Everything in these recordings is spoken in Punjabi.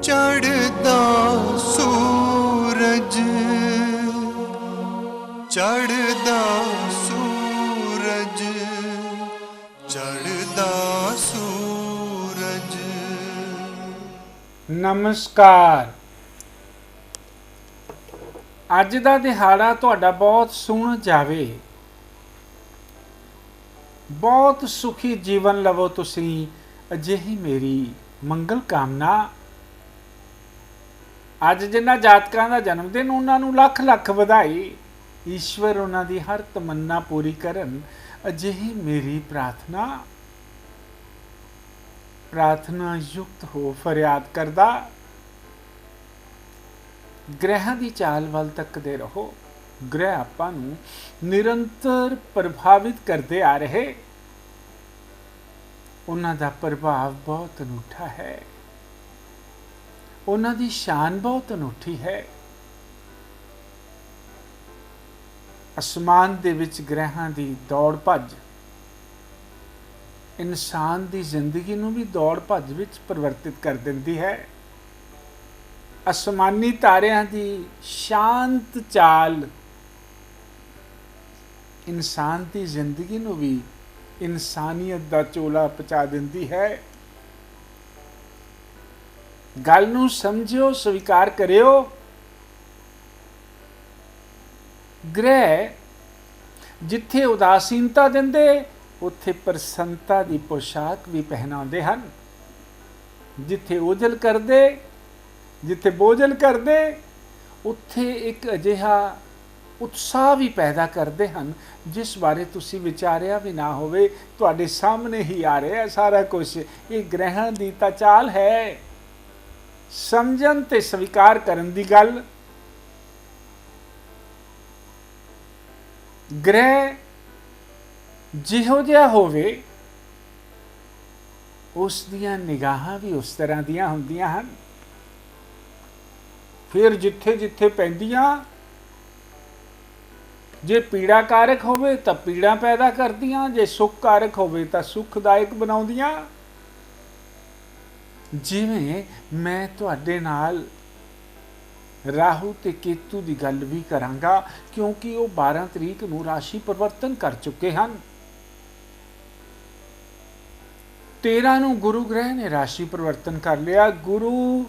ਚੜ੍ਹਦਾ ਸੂਰਜ, ਚੜ੍ਹਦਾ ਸੂਰਜ, ਚੜ੍ਹਦਾ ਸੂਰਜ। ਨਮਸਕਾਰ। ਅੱਜ ਦਾ ਦਿਹਾੜਾ ਤੁਹਾਡਾ ਬਹੁਤ ਸੋਹਣਾ ਜਾਵੇ, ਬਹੁਤ ਸੁਖੀ ਜੀਵਨ ਲਵੋ ਤੁਸੀਂ, ਅਜਿਹੀ ਮੇਰੀ ਮੰਗਲ ਕਾਮਨਾ। ਅੱਜ ਜਿਨ੍ਹਾਂ ਜਾਤਕਾਂ ਦਾ ਜਨਮ ਦਿਨ, ਉਹਨਾਂ ਨੂੰ ਲੱਖ ਲੱਖ ਵਧਾਈ। ਈਸ਼ਵਰ ਉਹਨਾਂ ਦੀ ਹਰ ਤਮੰਨਾ ਪੂਰੀ ਕਰਨ, ਅਜਿਹੀ ਮੇਰੀ ਪ੍ਰਾਰਥਨਾ। ਪ੍ਰਾਰਥਨਾ ਯੁਕਤ ਹੋ ਫਰਿਆਦ ਕਰਦਾ, ਗ੍ਰਹਿਾਂ ਦੀ ਚਾਲ ਵੱਲ ਤੱਕਦੇ ਰਹੋ। ਗ੍ਰਹਿ ਆਪਾਂ ਨੂੰ ਨਿਰੰਤਰ ਪ੍ਰਭਾਵਿਤ ਕਰਦੇ ਆ ਰਹੇ, ਉਹਨਾਂ ਦਾ ਪ੍ਰਭਾਵ ਬਹੁਤ ਅਨੂਠਾ ਹੈ, ਉਹਨਾਂ ਦੀ ਸ਼ਾਨ ਬਹੁਤ ਅਨੂਠੀ ਹੈ। ਅਸਮਾਨ ਦੇ ਵਿੱਚ ਗ੍ਰਹਿਾਂ ਦੀ ਦੌੜ ਭੱਜ ਇਨਸਾਨ ਦੀ ਜ਼ਿੰਦਗੀ ਨੂੰ ਵੀ ਦੌੜ ਭੱਜ ਵਿੱਚ ਪਰਿਵਰਤਿਤ ਕਰ ਦਿੰਦੀ ਹੈ। ਅਸਮਾਨੀ ਤਾਰਿਆਂ ਦੀ ਸ਼ਾਂਤ ਚਾਲ ਇਨਸਾਨ ਦੀ ਜ਼ਿੰਦਗੀ ਨੂੰ ਵੀ ਇਨਸਾਨੀਅਤ ਦਾ ਚੋਲਾ ਪਹੁੰਚਾ ਦਿੰਦੀ ਹੈ। ਗੱਲ ਨੂੰ ਸਮਝਿਓ, ਸਵੀਕਾਰ ਕਰਿਓ। ਗ੍ਰਹਿ ਜਿੱਥੇ ਉਦਾਸੀਨਤਾ ਦਿੰਦੇ, ਉੱਥੇ ਪ੍ਰਸੰਨਤਾ ਦੀ ਪੋਸ਼ਾਕ ਵੀ ਪਹਿਨਾਉਂਦੇ ਹਨ। ਜਿੱਥੇ ਓਝਲ ਕਰਦੇ, ਜਿੱਥੇ ਬੋਝਲ ਕਰਦੇ, ਉੱਥੇ ਇੱਕ ਅਜਿਹਾ ਉਤਸ਼ਾਹ ਵੀ ਪੈਦਾ ਕਰਦੇ ਹਨ ਜਿਸ ਬਾਰੇ ਤੁਸੀਂ ਵਿਚਾਰਿਆ ਵੀ ਨਾ ਹੋਵੇ। ਤੁਹਾਡੇ ਸਾਹਮਣੇ ਹੀ ਆ ਰਿਹਾ ਸਾਰਾ ਕੁਝ। ਇਹ ਗ੍ਰਹਿਾਂ ਦੀ ਤਾਂ ਚਾਲ ਹੈ। ਸਮਝਣ ਤੇ ਸਵੀਕਾਰ ਕਰਨ ਦੀ ਗੱਲ। ਗ੍ਰਹਿ ਜਿਹੋ ਜਿਹਾ ਹੋਵੇ, ਉਸ ਦੀਆਂ ਨਿਗਾਹਾਂ ਵੀ ਉਸ ਤਰ੍ਹਾਂ ਦੀਆਂ ਹੁੰਦੀਆਂ ਹਨ। ਫਿਰ ਜਿੱਥੇ ਜਿੱਥੇ ਪੈਂਦੀਆਂ, ਜੇ ਪੀੜਾ ਕਾਰਕ ਹੋਵੇ ਤਾਂ ਪੀੜਾ ਪੈਦਾ ਕਰਦੀਆਂ, ਜੇ ਸੁਖ ਕਾਰਕ ਹੋਵੇ ਤਾਂ ਸੁਖਦਾਇਕ ਬਣਾਉਂਦੀਆਂ। ਜਿਵੇਂ ਮੈਂ ਤੁਹਾਡੇ ਨਾਲ ਰਾਹੂ ਤੇ ਕੇਤੂ ਦੀ ਗੱਲ ਵੀ ਕਰਾਂਗਾ, ਕਿਉਂਕਿ ਉਹ 12 ਤਰੀਕ ਨੂੰ ਰਾਸ਼ੀ ਪਰਿਵਰਤਨ ਕਰ ਚੁੱਕੇ ਹਨ। 13 ਨੂੰ ਗੁਰੂ ਗ੍ਰਹਿ ਨੇ ਰਾਸ਼ੀ ਪਰਿਵਰਤਨ ਕਰ ਲਿਆ। ਗੁਰੂ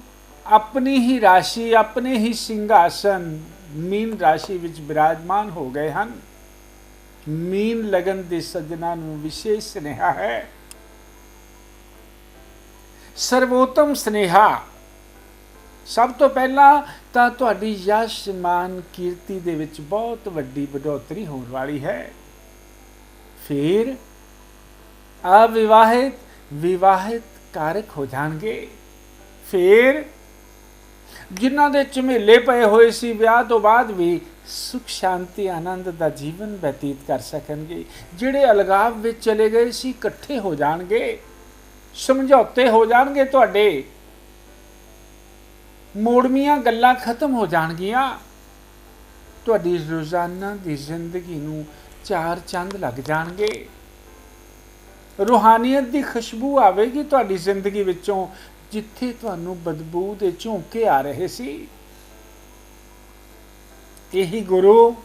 ਆਪਣੀ ਹੀ ਰਾਸ਼ੀ, ਆਪਣੇ ਹੀ ਸਿੰਘਾਸਨ ਮੀਨ ਰਾਸ਼ੀ ਵਿੱਚ ਬਿਰਾਜਮਾਨ ਹੋ ਗਏ ਹਨ। ਮੀਨ ਲਗਨ ਦੇ ਸੱਜਣਾ ਨੂੰ ਵਿਸ਼ੇਸ਼ ਸਨੇਹਾ ਹੈ, ਸਰਵੋਤਮ ਸਨੇਹਾ। ਸਭ ਤੋਂ ਪਹਿਲਾਂ ਤਾਂ ਤੁਹਾਡੀ ਯਸ਼ ਮਾਨ ਕੀਰਤੀ ਦੇ ਵਿੱਚ ਬਹੁਤ ਵੱਡੀ ਵਧੋਤਰੀ ਹੋਣ ਵਾਲੀ ਹੈ। ਫਿਰ ਅਵਿਵਾਹਿਤ ਵਿਵਾਹਿਤ ਕਾਰਕ ਹੋ ਜਾਣਗੇ। ਫਿਰ ਜਿਨ੍ਹਾਂ ਦੇ ਝਮੇਲੇ ਪਏ ਹੋਏ ਸੀ, ਵਿਆਹ ਤੋਂ ਬਾਅਦ ਵੀ ਸੁਖ ਸ਼ਾਂਤੀ ਆਨੰਦ ਦਾ ਜੀਵਨ ਬਤੀਤ ਕਰ ਸਕਣਗੇ। ਜਿਹੜੇ ਅਲਗਾਵ ਵਿੱਚ ਚਲੇ ਗਏ ਸੀ, ਇਕੱਠੇ ਹੋ ਜਾਣਗੇ, ਸਮਝੌਤੇ ਹੋ ਜਾਣਗੇ, ਤੁਹਾਡੇ ਮੋੜਵੀਆਂ ਗੱਲਾਂ ਖਤਮ ਹੋ ਜਾਣਗੀਆਂ। ਤੁਹਾਡੀ ਰੋਜ਼ਾਨਾ ਦੀ ਜ਼ਿੰਦਗੀ ਨੂੰ ਚਾਰ ਚੰਦ ਲੱਗ ਜਾਣਗੇ। ਰੂਹਾਨੀਅਤ ਦੀ ਖੁਸ਼ਬੂ ਆਵੇਗੀ ਤੁਹਾਡੀ ਜ਼ਿੰਦਗੀ ਵਿੱਚੋਂ, ਜਿੱਥੇ ਤੁਹਾਨੂੰ ਬਦਬੂ ਦੇ ਝੋਂਕੇ ਆ ਰਹੇ ਸੀ। ਇਹੀ ਗੁਰੂ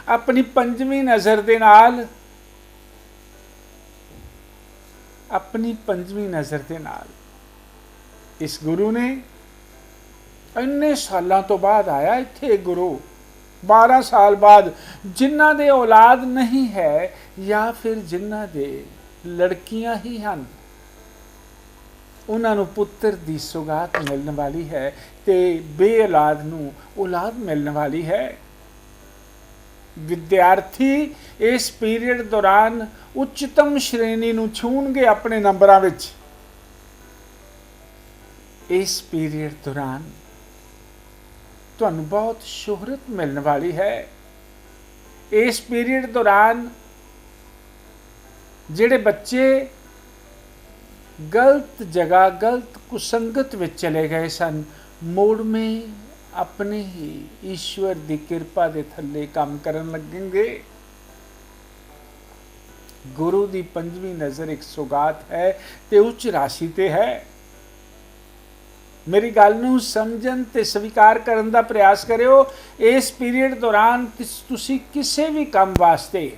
ਆਪਣੀ ਪੰਜਵੀਂ ਨਜ਼ਰ ਦੇ ਨਾਲ, ਆਪਣੀ ਪੰਜਵੀਂ ਨਜ਼ਰ ਦੇ ਨਾਲ, ਇਸ ਗੁਰੂ ਨੇ ਇੰਨੇ ਸਾਲਾਂ ਤੋਂ ਬਾਅਦ ਆਇਆ ਇੱਥੇ। ਗੁਰੂ 12 ਸਾਲ ਬਾਅਦ, ਜਿਨ੍ਹਾਂ ਦੇ ਔਲਾਦ ਨਹੀਂ ਹੈ ਜਾਂ ਫਿਰ ਜਿਨ੍ਹਾਂ ਦੇ ਲੜਕੀਆਂ ਹੀ ਹਨ, ਉਹਨਾਂ ਨੂੰ ਪੁੱਤਰ ਦੀ ਸੁਗਾਤ ਮਿਲਣ ਵਾਲੀ ਹੈ ਤੇ ਬੇਔਲਾਦ ਨੂੰ ਔਲਾਦ ਮਿਲਣ ਵਾਲੀ ਹੈ। ਵਿਦਿਆਰਥੀ ਇਸ ਪੀਰੀਅਡ ਦੌਰਾਨ ਉੱਚਤਮ ਸ਼੍ਰੇਣੀ ਨੂੰ ਛੂਹਣਗੇ ਆਪਣੇ ਨੰਬਰਾਂ ਵਿੱਚ। ਇਸ ਪੀਰੀਅਡ ਦੌਰਾਨ ਤੁਹਾਨੂੰ ਬਹੁਤ ਸ਼ੋਹਰਤ ਮਿਲਣ ਵਾਲੀ ਹੈ। ਇਸ ਪੀਰੀਅਡ ਦੌਰਾਨ ਜਿਹੜੇ ਬੱਚੇ ਗਲਤ ਜਗ੍ਹਾ, ਗਲਤ ਕੁਸੰਗਤ ਵਿੱਚ ਚਲੇ ਗਏ ਸਨ, ਮੋੜਵੇਂ ਆਪਣੇ ਹੀ ਈਸ਼ਵਰ ਦੀ ਕਿਰਪਾ ਦੇ ਥੱਲੇ ਕੰਮ ਕਰਨ ਲੱਗਣਗੇ। ਗੁਰੂ ਦੀ ਪੰਜਵੀਂ ਨਜ਼ਰ ਇੱਕ ਸੁਗਾਤ ਹੈ ਤੇ ਉੱਚ ਰਾਸ਼ੀ ਤੇ ਹੈ। ਮੇਰੀ ਗੱਲ ਨੂੰ ਸਮਝਣ ਤੇ ਸਵੀਕਾਰ ਕਰਨ ਦਾ ਪ੍ਰਯਾਸ ਕਰਿਓ। ਇਸ ਪੀਰੀਅਡ ਦੌਰਾਨ ਤੁਸੀਂ ਕਿਸੇ ਵੀ ਕੰਮ ਵਾਸਤੇ,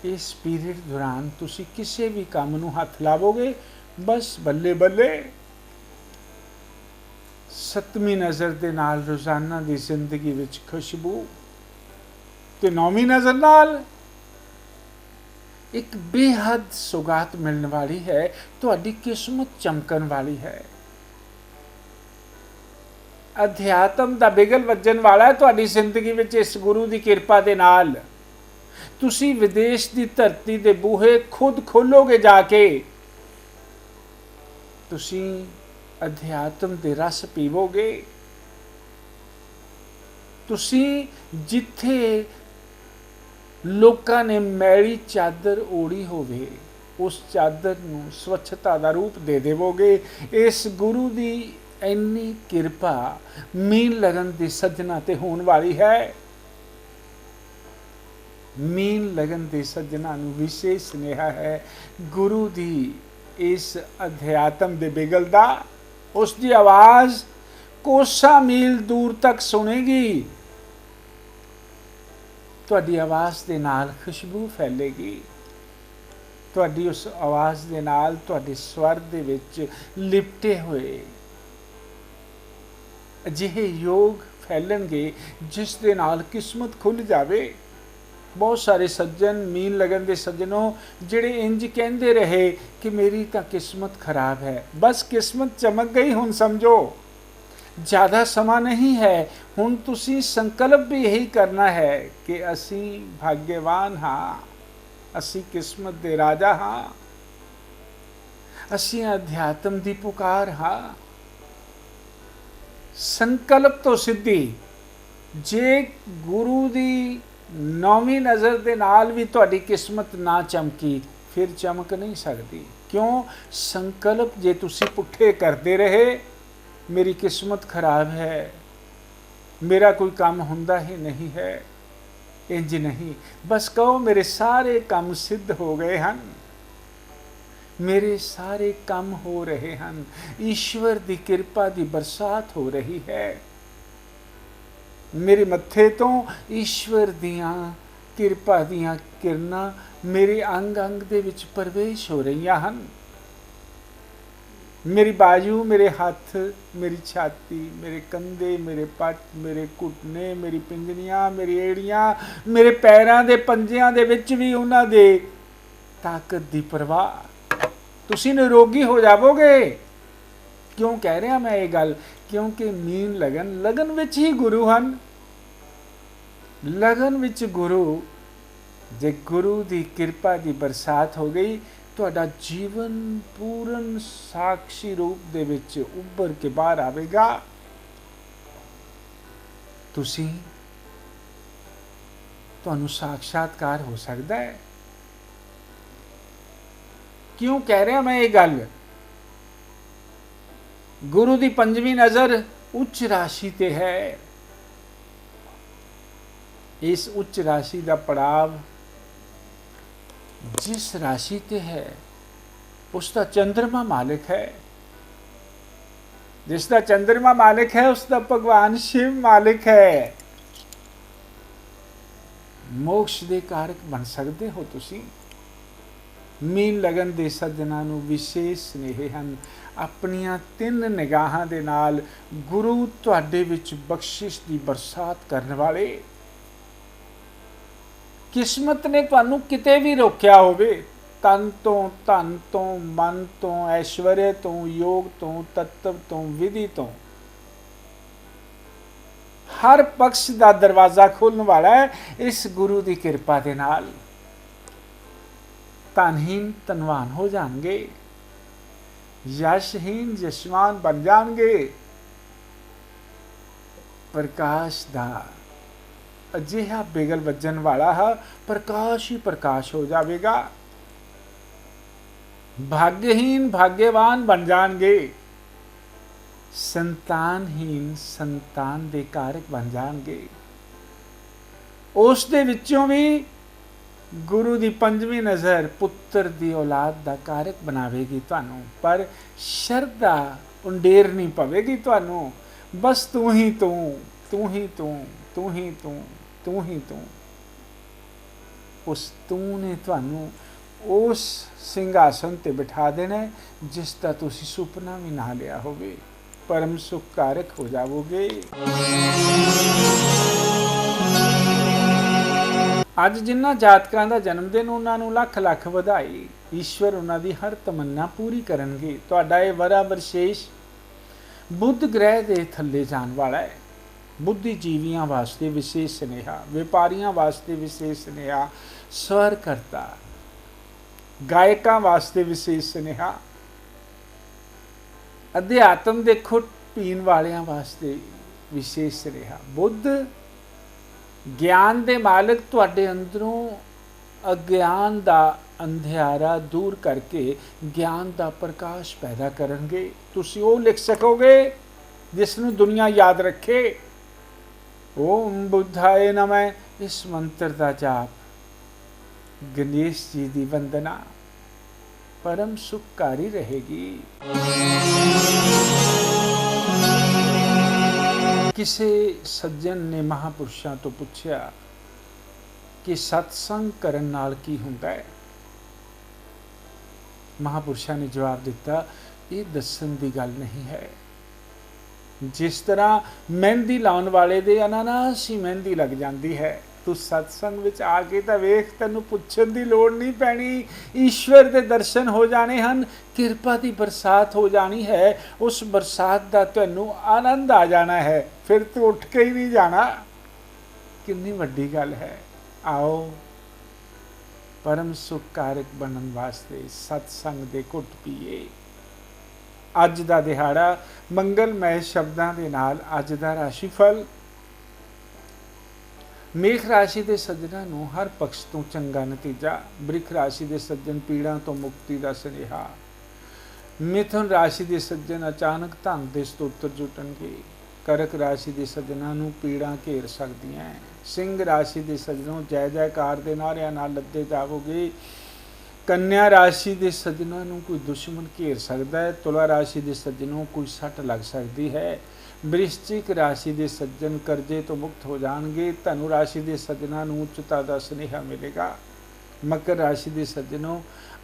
ਇਸ ਪੀਰੀਅਡ ਦੌਰਾਨ ਤੁਸੀਂ ਕਿਸੇ ਵੀ ਕੰਮ ਨੂੰ ਹੱਥ ਲਾਵੋਗੇ, ਬਸ ਬੱਲੇ ਬੱਲੇ। ਸੱਤਵੀਂ ਨਜ਼ਰ ਦੇ ਨਾਲ ਰੋਜ਼ਾਨਾ ਦੀ ਜ਼ਿੰਦਗੀ ਵਿੱਚ ਖੁਸ਼ਬੂ, ਤੇ ਨੌਵੀਂ ਨਜ਼ਰ ਨਾਲ ਇੱਕ ਬੇਹੱਦ ਸੁਗਾਤ ਮਿਲਣ ਵਾਲੀ ਹੈ। ਤੁਹਾਡੀ ਕਿਸਮਤ ਚਮਕਣ ਵਾਲੀ ਹੈ। ਅਧਿਆਤਮ ਦਾ ਬਿਗਲ ਵੱਜਣ ਵਾਲਾ ਹੈ ਤੁਹਾਡੀ ਜ਼ਿੰਦਗੀ ਵਿੱਚ। ਇਸ ਗੁਰੂ ਦੀ ਕਿਰਪਾ ਦੇ ਨਾਲ ਤੁਸੀਂ ਵਿਦੇਸ਼ ਦੀ ਧਰਤੀ ਦੇ ਬੂਹੇ ਖੁਦ ਖੋਲੋਗੇ ਜਾ ਕੇ। ਤੁਸੀਂ ਅਧਿਆਤਮ ਦੇ ਰਸ ਪੀਵੋਗੇ। ਤੁਸੀਂ ਜਿੱਥੇ ਲੋਕਾਂ ਨੇ ਮੈਲੀ ਚਾਦਰ ਓੜੀ ਹੋਵੇ, ਉਸ ਚਾਦਰ ਨੂੰ ਸਵੱਛਤਾ ਦਾ ਰੂਪ ਦੇ ਦੇਵੋਗੇ। ਇਸ ਗੁਰੂ ਦੀ ਇੰਨੀ ਕਿਰਪਾ ਮੀਨ ਲਗਨ ਦੀ ਸੱਜਣਾ ਤੇ ਹੋਣ ਵਾਲੀ ਹੈ। ਮੀਨ ਲਗਨ ਦੇ ਸੱਜਣਾ ਨੂੰ ਵਿਸ਼ੇਸ਼ ਸੁਨੇਹਾ ਹੈ ਗੁਰੂ ਦੀ ਇਸ ਅਧਿਆਤਮ ਦੇ ਬਿਗਲ ਦਾ। ਉਸ ਦੀ ਆਵਾਜ਼ ਕੋਸਾਂ ਮੀਲ ਦੂਰ ਤੱਕ ਸੁਣੇਗੀ। ਤੁਹਾਡੀ ਆਵਾਜ਼ ਦੇ ਨਾਲ ਖੁਸ਼ਬੂ ਫੈਲੇਗੀ। ਤੁਹਾਡੀ ਉਸ ਆਵਾਜ਼ ਦੇ ਨਾਲ ਤੁਹਾਡੇ ਸਵਰ ਦੇ ਵਿੱਚ ਲਿਪਟੇ ਹੋਏ ਅਜਿਹੇ ਯੋਗ ਫੈਲਣਗੇ ਜਿਸ ਦੇ ਨਾਲ ਕਿਸਮਤ ਖੁੱਲ ਜਾਵੇ। ਬਹੁਤ ਸਾਰੇ ਸੱਜਣ, ਮੀਨ ਲਗਨ ਦੇ ਸੱਜਣੋਂ, ਜਿਹੜੇ ਇੰਜ ਕਹਿੰਦੇ ਰਹੇ ਕਿ ਮੇਰੀ ਤਾਂ ਕਿਸਮਤ ਖਰਾਬ ਹੈ। ਬਸ ਕਿਸਮਤ ਚਮਕ ਗਈ, ਹੁਣ ਸਮਝੋ ਜ਼ਿਆਦਾ ਸਮਾਂ ਨਹੀਂ ਹੈ। ਹੁਣ ਤੁਸੀਂ ਸੰਕਲਪ ਵੀ ਇਹੀ ਕਰਨਾ ਹੈ ਕਿ ਅਸੀਂ ਭਾਗਯਵਾਨ ਹਾਂ, ਅਸੀਂ ਕਿਸਮਤ ਦੇ ਰਾਜਾ ਹਾਂ, ਅਸੀਂ ਅਧਿਆਤਮ ਦੀ ਪੁਕਾਰ ਹਾਂ। ਸੰਕਲਪ ਤੋਂ ਸਿੱਧੀ। ਜੇ ਗੁਰੂ ਦੀ ਨੌਵੀਂ ਨਜ਼ਰ ਦੇ ਨਾਲ ਵੀ ਤੁਹਾਡੀ ਕਿਸਮਤ ਨਾ ਚਮਕੀ, ਫਿਰ ਚਮਕ ਨਹੀਂ ਸਕਦੀ। ਕਿਉਂ? ਸੰਕਲਪ ਜੇ ਤੁਸੀਂ ਪੁੱਠੇ ਕਰਦੇ ਰਹੇ, ਮੇਰੀ ਕਿਸਮਤ ਖਰਾਬ ਹੈ, ਮੇਰਾ ਕੋਈ ਕੰਮ ਹੁੰਦਾ ਹੀ ਨਹੀਂ ਹੈ, ਇੰਜ ਨਹੀਂ। ਬਸ ਕਹੋ ਮੇਰੇ ਸਾਰੇ ਕੰਮ ਸਿੱਧ ਹੋ ਗਏ ਹਨ, ਮੇਰੇ ਸਾਰੇ ਕੰਮ ਹੋ ਰਹੇ ਹਨ, ਈਸ਼ਵਰ ਦੀ ਕਿਰਪਾ ਦੀ ਬਰਸਾਤ ਹੋ ਰਹੀ ਹੈ। ਮੇਰੇ ਮੱਥੇ ਤੋਂ ਈਸ਼ਵਰ ਦੀਆਂ ਕਿਰਪਾ ਦੀਆਂ ਕਿਰਨਾਂ ਮੇਰੇ ਅੰਗ ਅੰਗ ਦੇ ਵਿੱਚ ਪ੍ਰਵੇਸ਼ ਹੋ ਰਹੀਆਂ ਹਨ। ਮੇਰੀ ਬਾਜੂ, ਮੇਰੇ ਹੱਥ, ਮੇਰੀ ਛਾਤੀ, ਮੇਰੇ ਕੰਧੇ, ਮੇਰੇ ਪੱਟ, ਮੇਰੇ ਘੁਟਨੇ, ਮੇਰੀ ਪਿੰਜਣੀਆਂ, ਮੇਰੀ ਏੜੀਆਂ, ਮੇਰੇ ਪੈਰਾਂ ਦੇ ਪੰਜਿਆਂ ਦੇ ਵਿੱਚ ਵੀ ਉਹਨਾਂ ਦੇ ਤਾਕਤ ਦੀ ਪ੍ਰਵਾਹ। ਤੁਸੀਂ ਨਿਰੋਗੀ ਹੋ ਜਾਵੋਗੇ। ਕਿਉਂ ਕਹਿ ਰਿਹਾ ਮੈਂ ਇਹ ਗੱਲ? ਕਿਉਂਕਿ ਮੀਨ ਲਗਨ ਵਿੱਚ ਹੀ ਗੁਰੂ ਹਨ। ਲਗਨ ਵਿੱਚ ਗੁਰੂ। ਜੇ ਗੁਰੂ ਦੀ ਕਿਰਪਾ ਦੀ ਬਰਸਾਤ ਹੋ ਗਈ, ਤੁਹਾਡਾ ਜੀਵਨ ਪੂਰਨ ਸਾਖਸ਼ੀ ਰੂਪ ਦੇ ਵਿੱਚ ਉੱਭਰ ਕੇ ਬਾਹਰ ਆਵੇਗਾ। ਤੁਹਾਨੂੰ ਸਾਖਸ਼ਾਤਕਾਰ ਹੋ ਸਕਦਾ ਹੈ। ਕਿਉਂ ਕਹਿ ਰਿਹਾ ਮੈਂ ਇਹ ਗੱਲ? ਗੁਰੂ ਦੀ ਪੰਜਵੀਂ ਨਜ਼ਰ ਉੱਚ ਰਾਸ਼ੀ ਤੇ ਹੈ। ਇਸ ਉੱਚ ਰਾਸ਼ੀ ਦਾ ਪੜਾਵ ਜਿਸ ਰਾਸ਼ੀ ਤੇ ਹੈ, ਉਸ ਦਾ ਚੰਦਰਮਾ ਮਾਲਿਕ ਹੈ। ਜਿਸ ਦਾ ਚੰਦਰਮਾ ਮਾਲਿਕ ਹੈ, ਉਸ ਦਾ ਭਗਵਾਨ ਸ਼ਿਵ ਮਾਲਿਕ ਹੈ। ਮੋਕਸ਼ ਦੇ ਕਾਰਕ ਬਣ ਸਕਦੇ ਹੋ ਤੁਸੀਂ। ਮੀਨ ਲਗਨ ਦੇ ਸੱਜਣਾਂ ਨੂੰ ਵਿਸ਼ੇਸ਼ ਸੁਨੇਹੇ ਹਨ। ਆਪਣੀਆਂ 3 ਨਿਗਾਹਾਂ ਦੇ ਨਾਲ ਗੁਰੂ ਤੁਹਾਡੇ ਵਿੱਚ ਬਖਸ਼ਿਸ਼ ਦੀ ਬਰਸਾਤ ਕਰਨ ਵਾਲੇ। ਕਿਸਮਤ ਨੇ ਤੁਹਾਨੂੰ ਕਿਤੇ ਵੀ ਰੋਕਿਆ ਹੋਵੇ, ਤਨ ਤੋਂ, ਧਨ ਤੋਂ, ਮਨ ਤੋਂ, ਐਸ਼ਵਰਯ ਤੋਂ, ਯੋਗ ਤੋਂ, ਤੱਤਵ ਤੋਂ, ਵਿਧੀ ਤੋਂ, ਹਰ ਪਕਸ਼ ਦਾ ਦਰਵਾਜ਼ਾ ਖੋਲਣ ਵਾਲਾ ਹੈ ਇਸ ਗੁਰੂ ਦੀ ਕਿਰਪਾ ਦੇ ਨਾਲ। ਧਨਹੀਨ ਧਨਵਾਨ ਹੋ ਜਾਣਗੇ, ਯਸ਼ਹੀਨ ਯਸ਼ਵਾਨ ਬਣ ਜਾਣਗੇ। ਪ੍ਰਕਾਸ਼ ਦਾ ਅਜਿਹਾ ਬਿਗਲ ਵੱਜਣ ਵਾਲਾ ਹੈ, ਪ੍ਰਕਾਸ਼ ਹੀ ਪ੍ਰਕਾਸ਼ ਹੋ ਜਾਵੇਗਾ। ਭਾਗਯਹੀਨ ਭਾਗਯਵਾਨ ਬਣ ਜਾਣਗੇ, ਸੰਤਾਨਹੀਨ ਸੰਤਾਨ ਦੇ ਕਾਰਕ ਬਣ ਜਾਣਗੇ। ਉਸ ਦੇ ਵਿੱਚੋਂ ਵੀ ਗੁਰੂ ਦੀ ਪੰਜਵੀਂ ਨਜ਼ਰ ਪੁੱਤਰ ਦੀ ਔਲਾਦ ਦਾ ਕਾਰਕ ਬਣਾਵੇਗੀ ਤੁਹਾਨੂੰ, ਪਰ ਸ਼ਰਧਾ ਉੰਡੇਰ ਨਹੀਂ ਪਵੇਗੀ ਤੁਹਾਨੂੰ। ਬਸ ਤੂੰ ਹੀ ਤੂੰ, ਤੂੰ ਹੀ ਤੂੰ, ਤੂੰ ਹੀ ਤੂੰ, ਤੂੰ ਹੀ ਤੂੰ। ਉਸ ਤੂੰ ਨੇ ਤੁਹਾਨੂੰ ਉਸ ਸਿੰਘਾਸਨ ਤੇ ਬਿਠਾ ਦੇਣਾ ਹੈ ਜਿਸ ਦਾ ਤੁਸੀਂ ਸੁਪਨਾ ਵੀ ਨਾ ਲਿਆ ਹੋਵੇ। ਪਰਮ ਸੁਖ ਕਾਰਕ ਹੋ ਜਾਵੋਗੇ। ਅੱਜ ਜਿਨ੍ਹਾਂ ਜਾਤਕਾਂ ਦਾ ਜਨਮ ਦਿਨ, ਉਹਨਾਂ ਨੂੰ ਲੱਖ ਲੱਖ ਵਧਾਈ। ਈਸ਼ਵਰ ਉਹਨਾਂ ਦੀ ਹਰ ਤਮੰਨਾ ਪੂਰੀ ਕਰਨਗੇ। ਤੁਹਾਡਾ ਇਹ ਵਰਾ ਵਿਸ਼ੇਸ਼ ਬੁੱਧ ਗ੍ਰਹਿ ਦੇ ਥੱਲੇ ਜਾਣ ਵਾਲਾ ਹੈ। ਬੁੱਧੀਜੀਵੀਆਂ ਵਾਸਤੇ ਵਿਸ਼ੇਸ਼ ਸੁਨੇਹਾ, ਵਪਾਰੀਆਂ ਵਾਸਤੇ ਵਿਸ਼ੇਸ਼ ਸੁਨੇਹਾ, ਸਵਰ ਕਰਤਾ ਗਾਇਕਾਂ ਵਾਸਤੇ ਵਿਸ਼ੇਸ਼ ਸੁਨੇਹਾ, ਅਧਿਆਤਮ ਦੇ ਘੁੱਟ ਪੀਣ ਵਾਲਿਆਂ ਵਾਸਤੇ ਵਿਸ਼ੇਸ਼ ਸੁਨੇਹਾ। ਬੁੱਧ ਗਿਆਨ ਦੇ ਮਾਲਕ ਤੁਹਾਡੇ ਅੰਦਰੋਂ ਅਗਿਆਨ ਦਾ ਅੰਧਿਆਰਾ ਦੂਰ ਕਰਕੇ ਗਿਆਨ ਦਾ ਪ੍ਰਕਾਸ਼ ਪੈਦਾ ਕਰਨਗੇ। ਤੁਸੀਂ ਉਹ ਲਿਖ ਸਕੋਗੇ ਜਿਸ ਨੂੰ ਦੁਨੀਆ ਯਾਦ ਰੱਖੇ। ਓਮ ਬੁੱਧਾਏ ਨਮः, ਇਸ ਮੰਤਰ ਦਾ ਜਾਪ, ਗਣੇਸ਼ ਜੀ ਦੀ ਵੰਦਨਾ ਪਰਮ ਸੁਖਕਾਰੀ ਰਹੇਗੀ। ਕਿਸੇ ਸੱਜਣ ਨੇ ਮਹਾਪੁਰਸ਼ਾਂ ਤੋਂ ਪੁੱਛਿਆ ਕਿ ਸਤਸੰਗ ਕਰਨ ਨਾਲ ਕੀ ਹੁੰਦਾ ਹੈ। ਮਹਾਪੁਰਸ਼ਾਂ ਨੇ ਜਵਾਬ ਦਿੱਤਾ, ਇਹ ਦੱਸਣ ਦੀ ਗੱਲ ਨਹੀਂ ਹੈ। ਜਿਸ ਤਰ੍ਹਾਂ ਮਹਿੰਦੀ ਲਾਉਣ ਵਾਲੇ ਦੇ ਅਨਾਨਾਸ ਹੀ ਮਹਿੰਦੀ ਲੱਗ ਜਾਂਦੀ ਹੈ, ਤੂੰ ਸਤਸੰਗ ਵਿੱਚ ਆ ਕੇ ਤਾਂ ਵੇਖ, ਤੈਨੂੰ ਪੁੱਛਣ ਦੀ ਲੋੜ ਨਹੀਂ ਪੈਣੀ। ਈਸ਼ਵਰ ਦੇ ਦਰਸ਼ਨ ਹੋ ਜਾਣੇ ਹਨ, ਕਿਰਪਾ ਦੀ ਬਰਸਾਤ ਹੋ ਜਾਣੀ ਹੈ। ਉਸ ਬਰਸਾਤ ਦਾ ਤੈਨੂੰ ਆਨੰਦ ਆ ਜਾਣਾ ਹੈ, ਫਿਰ ਤੂੰ ਉੱਠ ਕੇ ਹੀ ਨਹੀਂ ਜਾਣਾ। ਕਿੰਨੀ ਵੱਡੀ ਗੱਲ ਹੈ। ਆਓ ਪਰਮ ਸੁਖ ਕਾਰਕ ਬਣਨ ਵਾਸਤੇ ਸਤਸੰਗ ਦੇ ਘੁੱਟ ਪੀਏ। ਅੱਜ ਦਾ ਦਿਹਾੜਾ ਮੰਗਲਮੈ ਸ਼ਬਦਾਂ ਦੇ ਨਾਲ ਅੱਜ ਦਾ ਰਾਸ਼ੀਫਲ। ਮੇਖ ਰਾਸ਼ੀ ਦੇ ਸੱਜਣਾਂ ਨੂੰ ਹਰ ਪਕਸ਼ ਤੋਂ ਚੰਗਾ ਨਤੀਜਾ। ਬ੍ਰਿਖ ਰਾਸ਼ੀ ਦੇ ਸੱਜਣ ਪੀੜਾਂ ਤੋਂ ਮੁਕਤੀ ਦਾ ਸੁਨੇਹਾ। ਮਿਥੁਨ ਰਾਸ਼ੀ ਦੇ ਸੱਜਣ ਅਚਾਨਕ ਧਨ ਦੇ ਸਤੋਤਰ ਜੁਟਣਗੇ। ਕਰਕ ਰਾਸ਼ੀ ਦੇ ਸੱਜਣਾਂ ਨੂੰ ਪੀੜਾਂ ਘੇਰ ਸਕਦੀਆਂ। ਸਿੰਘ ਰਾਸ਼ੀ ਦੇ ਸੱਜਣੋਂ ਜੈ ਜੈਕਾਰ ਦੇ ਨਾਰਿਆਂ ਨਾਲ ਲੱਦੇ ਜਾਵੋਗੇ। ਕੰਨਿਆ ਰਾਸ਼ੀ ਦੇ ਸੱਜਣਾਂ ਨੂੰ ਕੋਈ ਦੁਸ਼ਮਣ ਘੇਰ ਸਕਦਾ ਹੈ। ਤੁਲਾ ਰਾਸ਼ੀ ਦੇ ਸੱਜਣੋਂ ਕੋਈ ਸੱਟ ਲੱਗ ਸਕਦੀ ਹੈ। ਬ੍ਰਿਸ਼ਚਿਕ ਰਾਸ਼ੀ ਦੇ ਸੱਜਣ ਕਰਜ਼ੇ ਤੋਂ ਮੁਕਤ ਹੋ ਜਾਣਗੇ। ਧਨੁ ਰਾਸ਼ੀ ਦੇ ਸੱਜਣਾਂ ਨੂੰ ਉੱਚਤਾ ਦਾ ਸੁਨੇਹਾ ਮਿਲੇਗਾ। ਮਕਰ ਰਾਸ਼ੀ ਦੇ ਸੱਜਣੋਂ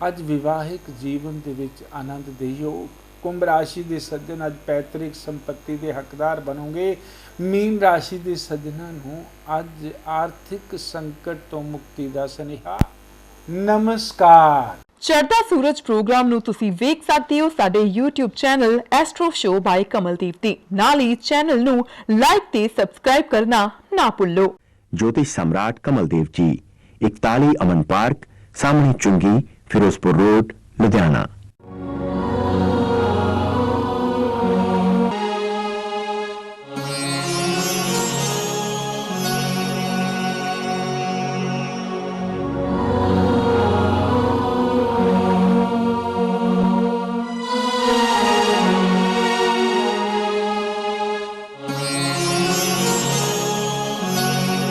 ਅੱਜ ਵਿਵਾਹਿਕ ਜੀਵਨ ਦੇ ਵਿੱਚ ਆਨੰਦ ਦੇ ਯੋਗ। ਕੁੰਭ ਰਾਸ਼ੀ ਦੇ ਸੱਜਣ ਅੱਜ ਪੈਤ੍ਰਿਕ ਸੰਪत्ति ਦੇ ਹੱਕਦਾਰ ਬਣੋਗੇ। ਮੀਨ ਰਾਸ਼ੀ ਦੇ ਸੱਜਣਾਂ ਨੂੰ ਅੱਜ ਆਰਥਿਕ ਸੰਕਟ ਤੋਂ ਮੁਕਤੀ ਦਾ ਸੁਨੇਹਾ। ਨਮਸਕਾਰ। ਚੜ੍ਹਦਾ ਸੂਰਜ ਪ੍ਰੋਗਰਾਮ ਨੂੰ ਤੁਸੀਂ ਵੇਖ ਸਕਦੇ ਹੋ ਸਾਡੇ YouTube ਚੈਨਲ ਐਸਟ੍ਰੋ ਸ਼ੋ ਬਾਈ ਕਮਲਦੀਪ ਤੇ। ਨਾਲ ਹੀ ਚੈਨਲ ਨੂੰ ਲਾਈਕ ਤੇ ਸਬਸਕ੍ਰਾਈਬ ਕਰਨਾ ਨਾ ਭੁੱਲੋ। ज्योतिष सम्राट कमलदेव जी, 41 अमन पार्क, सामने चुंगी, फिरोजपुर रोड, लुधियाना।